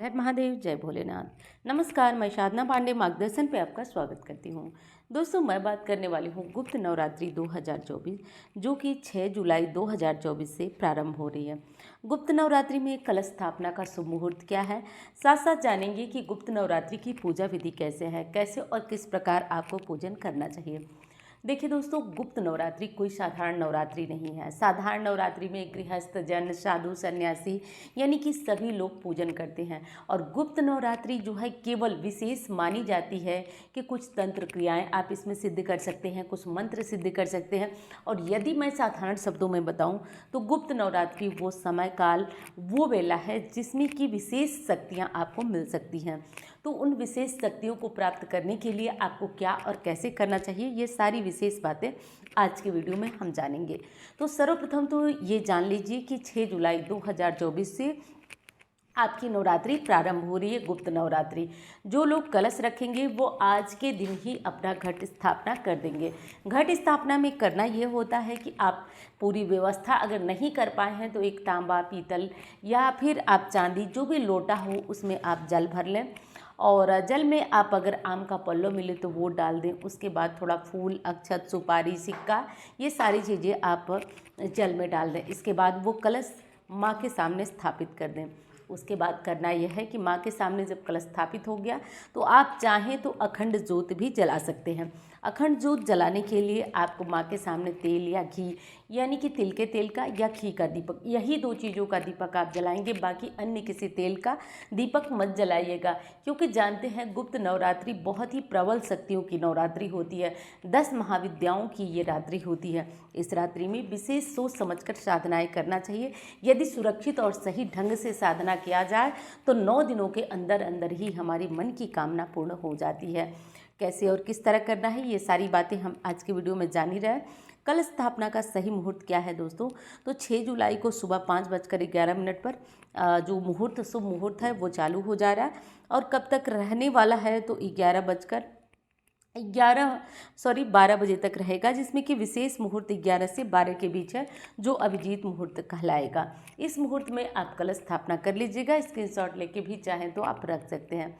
हर महादेव, जय भोलेनाथ। नमस्कार, मैं साधना पांडे मार्गदर्शन पे आपका स्वागत करती हूँ। दोस्तों, मैं बात करने वाली हूँ गुप्त नवरात्रि 2024, जो कि 6 जुलाई 2024 से प्रारंभ हो रही है। गुप्त नवरात्रि में कलश स्थापना का शुभ मुहूर्त क्या है, साथ साथ जानेंगे कि गुप्त नवरात्रि की पूजा विधि कैसे है, कैसे और किस प्रकार आपको पूजन करना चाहिए। देखिए दोस्तों, गुप्त नवरात्रि कोई साधारण नवरात्रि नहीं है। साधारण नवरात्रि में गृहस्थ जन, साधु, सन्यासी यानी कि सभी लोग पूजन करते हैं, और गुप्त नवरात्रि जो है केवल विशेष मानी जाती है कि कुछ तंत्र क्रियाएं आप इसमें सिद्ध कर सकते हैं, कुछ मंत्र सिद्ध कर सकते हैं। और यदि मैं साधारण शब्दों में बताऊं तो गुप्त नवरात्रि वो समय काल, वो वेला है जिसमें कि विशेष शक्तियाँ आपको मिल सकती हैं। तो उन विशेष शक्तियों को प्राप्त करने के लिए आपको क्या और कैसे करना चाहिए, ये सारी विशेष बातें आज के वीडियो में हम जानेंगे। तो सर्वप्रथम तो ये जान लीजिए कि 6 जुलाई 2024 से आपकी नवरात्रि प्रारंभ हो रही है, गुप्त नवरात्रि। जो लोग कलश रखेंगे वो आज के दिन ही अपना घट स्थापना कर देंगे। घट स्थापना में करना ये होता है कि आप पूरी व्यवस्था अगर नहीं कर पाए हैं तो एक तांबा, पीतल या फिर आप चांदी, जो भी लोटा हो उसमें आप जल भर लें, और जल में आप अगर आम का पल्लो मिले तो वो डाल दें। उसके बाद थोड़ा फूल, अक्षत, सुपारी, सिक्का, ये सारी चीज़ें आप जल में डाल दें। इसके बाद वो कलश माँ के सामने स्थापित कर दें। उसके बाद करना यह है कि माँ के सामने जब कलश स्थापित हो गया तो आप चाहें तो अखंड ज्योत भी जला सकते हैं। अखंड ज्योत जलाने के लिए आपको माँ के सामने तेल या घी, यानी कि तिल के तेल का या घी का दीपक, यही दो चीज़ों का दीपक आप जलाएंगे। बाकी अन्य किसी तेल का दीपक मत जलाइएगा, क्योंकि जानते हैं गुप्त नवरात्रि बहुत ही प्रबल शक्तियों की नवरात्रि होती है। 10 महाविद्याओं की ये रात्रि होती है। इस रात्रि में विशेष सोच समझकर साधनाएं करना चाहिए। यदि सुरक्षित और सही ढंग से साधना किया जाए तो 9 दिनों के अंदर अंदर ही हमारी मन की कामना पूर्ण हो जाती है। कैसे और किस तरह करना है, ये सारी बातें हम आज के वीडियो में जान ही रहे हैं। कल स्थापना का सही मुहूर्त क्या है दोस्तों, तो 6 जुलाई को सुबह 5:11 पर जो मुहूर्त, शुभ मुहूर्त है वो चालू हो जा रहा है। और कब तक रहने वाला है तो 12 बजे तक रहेगा, जिसमें कि विशेष मुहूर्त 11 से 12 के बीच है, जो अभिजीत मुहूर्त कहलाएगा। इस मुहूर्त में आप कलश स्थापना कर लीजिएगा। स्क्रीनशॉट लेके भी चाहें तो आप रख सकते हैं।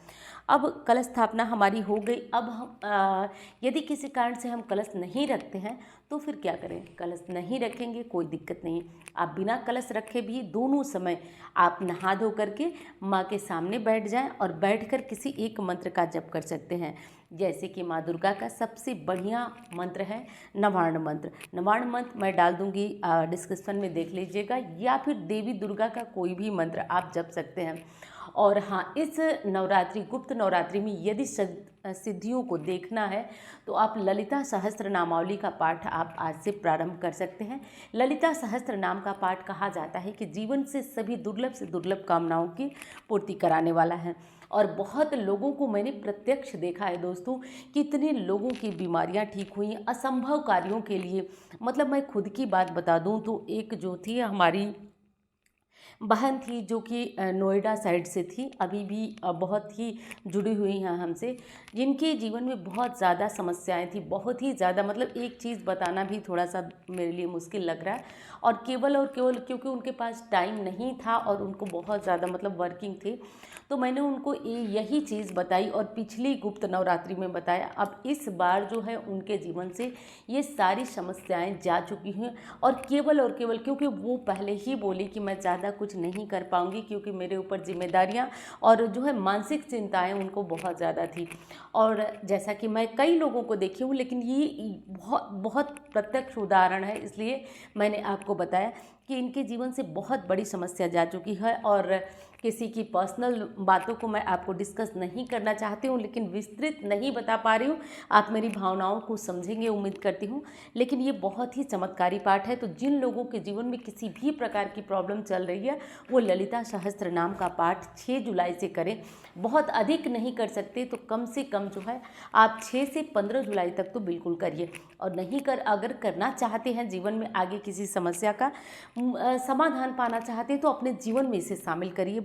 अब कलश स्थापना हमारी हो गई। अब हम यदि किसी कारण से हम कलश नहीं रखते हैं तो फिर क्या करें। कलश नहीं रखेंगे कोई दिक्कत नहीं, आप बिना कलश रखे भी दोनों समय आप नहा धो करके माँ के सामने बैठ जाएं और बैठकर किसी एक मंत्र का जप कर सकते हैं। जैसे कि माँ दुर्गा का सबसे बढ़िया मंत्र है नवार्ण मंत्र। नवार्ण मंत्र मैं डाल दूंगी डिस्क्रिप्शन में, देख लीजिएगा, या फिर देवी दुर्गा का कोई भी मंत्र आप जप सकते हैं। और हाँ, इस नवरात्रि, गुप्त नवरात्रि में यदि सिद्धियों को देखना है तो आप ललिता सहस्त्र नामावली का पाठ आप आज से प्रारंभ कर सकते हैं। ललिता सहस्त्र नाम का पाठ कहा जाता है कि जीवन से सभी दुर्लभ से दुर्लभ कामनाओं की पूर्ति कराने वाला है। और बहुत लोगों को मैंने प्रत्यक्ष देखा है दोस्तों, कितने लोगों की बीमारियां ठीक हुई असंभव कार्यों के लिए। मतलब मैं खुद की बात बता दूं तो एक जो थी हमारी बहन थी, जो कि नोएडा साइड से थी, अभी भी बहुत ही जुड़ी हुई हैं हमसे, जिनके जीवन में बहुत ज़्यादा समस्याएं थी, बहुत ही ज़्यादा। मतलब एक चीज़ बताना भी थोड़ा सा मेरे लिए मुश्किल लग रहा है, और केवल क्योंकि उनके पास टाइम नहीं था और उनको बहुत ज़्यादा मतलब वर्किंग थी, तो मैंने उनको यही चीज़ बताई और पिछली गुप्त नवरात्रि में बताया। अब इस बार जो है उनके जीवन से ये सारी समस्याएं जा चुकी हैं, और केवल क्योंकि वो पहले ही बोली कि मैं ज़्यादा कुछ नहीं कर पाऊंगी, क्योंकि मेरे ऊपर जिम्मेदारियां और जो है मानसिक चिंताएं उनको बहुत ज़्यादा थी। और जैसा कि मैं कई लोगों को देखी हूँ, लेकिन ये बहुत बहुत प्रत्यक्ष उदाहरण है, इसलिए मैंने आपको बताया कि इनके जीवन से बहुत बड़ी समस्या जा चुकी है। और किसी की पर्सनल बातों को मैं आपको डिस्कस नहीं करना चाहती हूँ, लेकिन विस्तृत नहीं बता पा रही हूँ। आप मेरी भावनाओं को समझेंगे उम्मीद करती हूँ। लेकिन ये बहुत ही चमत्कारी पाठ है, तो जिन लोगों के जीवन में किसी भी प्रकार की प्रॉब्लम चल रही है वो ललिता सहस्त्र नाम का पाठ 6 जुलाई से करें। बहुत अधिक नहीं कर सकते तो कम से कम जो है आप 6 से 15 जुलाई तक तो बिल्कुल करिए। और अगर करना चाहते हैं, जीवन में आगे किसी समस्या का समाधान पाना चाहते हैं, तो अपने जीवन में इसे शामिल करिए।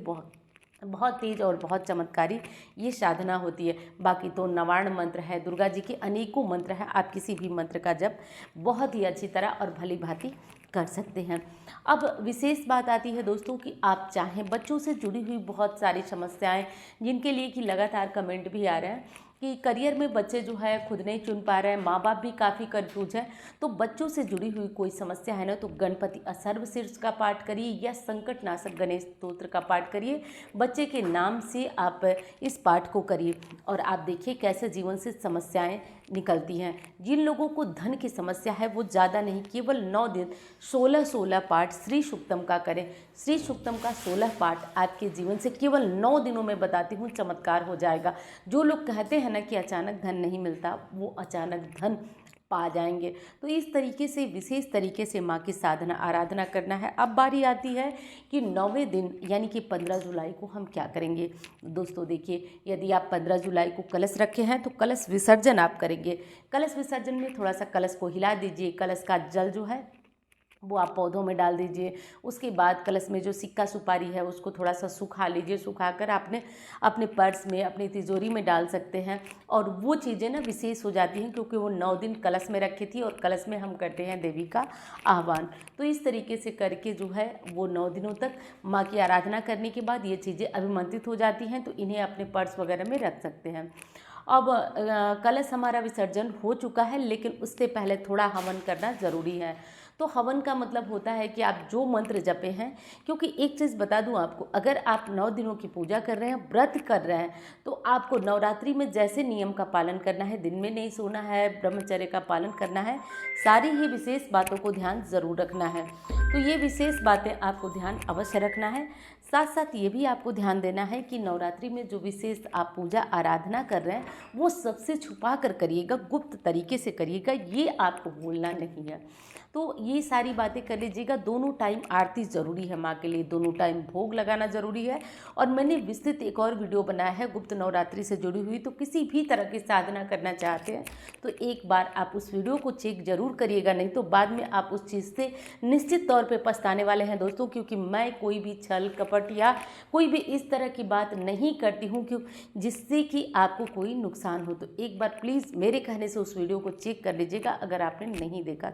बहुत तेज और बहुत चमत्कारी ये साधना होती है। बाकी तो नवार्ण मंत्र है, दुर्गा जी के अनेकों मंत्र हैं, आप किसी भी मंत्र का जप बहुत ही अच्छी तरह और भली भांति कर सकते हैं। अब विशेष बात आती है दोस्तों कि आप चाहें बच्चों से जुड़ी हुई बहुत सारी समस्याएं जिनके लिए कि लगातार कमेंट भी आ रहे हैं कि करियर में बच्चे जो है खुद नहीं चुन पा रहे हैं, माँ बाप भी काफ़ी कंफ्यूज है। तो बच्चों से जुड़ी हुई कोई समस्या है ना, तो गणपति अथर्वशीर्ष का पाठ करिए या संकटनाशक गणेश स्तोत्र का पाठ करिए। बच्चे के नाम से आप इस पाठ को करिए और आप देखिए कैसे जीवन से समस्याएं निकलती हैं। जिन लोगों को धन की समस्या है वो ज़्यादा नहीं, केवल 9 दिन 16 पाठ श्री सूक्तम का करें। श्री सूक्तम का 16 पाठ आपके जीवन से केवल 9 दिनों में बताती हूँ चमत्कार हो जाएगा। जो लोग कहते हैं ना कि अचानक धन नहीं मिलता, वो अचानक धन पा जाएंगे। तो इस तरीके से विशेष तरीके से माँ की साधना आराधना करना है। अब बारी आती है कि 9वें दिन यानी कि 15 जुलाई को हम क्या करेंगे। दोस्तों देखिए, यदि आप 15 जुलाई को कलश रखे हैं तो कलश विसर्जन आप करेंगे। कलश विसर्जन में थोड़ा सा कलश को हिला दीजिए, कलश का जल जो है वो आप पौधों में डाल दीजिए। उसके बाद कलश में जो सिक्का सुपारी है उसको थोड़ा सा सुखा लीजिए। सुखाकर आपने अपने पर्स में, अपनी तिजोरी में डाल सकते हैं। और वो चीज़ें ना विशेष हो जाती हैं क्योंकि वो 9 दिन कलश में रखी थी और कलश में हम करते हैं देवी का आह्वान। तो इस तरीके से करके जो है वो 9 दिनों तक माँ की आराधना करने के बाद ये चीज़ें अभिमंत्रित हो जाती हैं, तो इन्हें अपने पर्स वगैरह में रख सकते हैं। अब कलश हमारा विसर्जन हो चुका है, लेकिन उससे पहले थोड़ा हवन करना ज़रूरी है। तो हवन का मतलब होता है कि आप जो मंत्र जपे हैं, क्योंकि एक चीज़ बता दूं आपको, अगर आप 9 दिनों की पूजा कर रहे हैं, व्रत कर रहे हैं, तो आपको नवरात्रि में जैसे नियम का पालन करना है, दिन में नहीं सोना है, ब्रह्मचर्य का पालन करना है, सारी ही विशेष बातों को ध्यान ज़रूर रखना है। तो ये विशेष बातें आपको ध्यान अवश्य रखना है। साथ साथ ये भी आपको ध्यान देना है कि नवरात्रि में जो विशेष आप पूजा आराधना कर रहे हैं वो सबसे छुपा कर करिएगा, गुप्त तरीके से करिएगा, ये आपको भूलना नहीं है। तो ये सारी बातें कर लीजिएगा। दोनों टाइम आरती ज़रूरी है माँ के लिए, दोनों टाइम भोग लगाना ज़रूरी है। और मैंने विस्तृत एक और वीडियो बनाया है गुप्त नवरात्रि से जुड़ी हुई, तो किसी भी तरह की साधना करना चाहते हैं तो एक बार आप उस वीडियो को चेक जरूर करिएगा, नहीं तो बाद में आप उस चीज़ से निश्चित तौर पे पछताने वाले हैं दोस्तों। क्योंकि मैं कोई भी छल कपट या कोई भी इस तरह की बात नहीं करती हूँ क्यों जिससे कि आपको कोई नुकसान हो। तो एक बार प्लीज़ मेरे कहने से उस वीडियो को चेक कर लीजिएगा अगर आपने नहीं देखा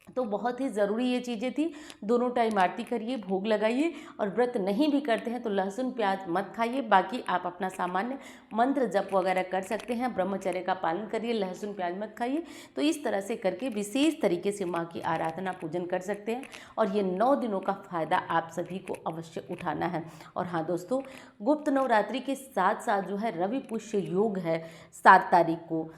तो बहुत ही ज़रूरी ये चीज़ें थी। दोनों टाइम आरती करिए, भोग लगाइए, और व्रत नहीं भी करते हैं तो लहसुन प्याज मत खाइए। बाकी आप अपना सामान्य मंत्र जप वगैरह कर सकते हैं, ब्रह्मचर्य का पालन करिए, लहसुन प्याज मत खाइए। तो इस तरह से करके विशेष तरीके से माँ की आराधना पूजन कर सकते हैं और ये 9 दिनों का फ़ायदा आप सभी को अवश्य उठाना है। और हाँ दोस्तों, गुप्त नवरात्रि के साथ साथ जो है रवि पुष्य योग है 7 तारीख को।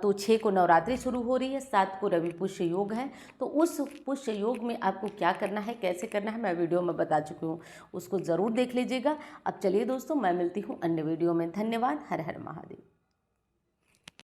तो 6 को नवरात्रि शुरू हो रही है, 7 को रवि पुष्य योग है। तो उस पुष्य योग में आपको क्या करना है, कैसे करना है, मैं वीडियो में बता चुकी हूँ, उसको ज़रूर देख लीजिएगा। अब चलिए दोस्तों, मैं मिलती हूँ अन्य वीडियो में। धन्यवाद। हर हर महादेव।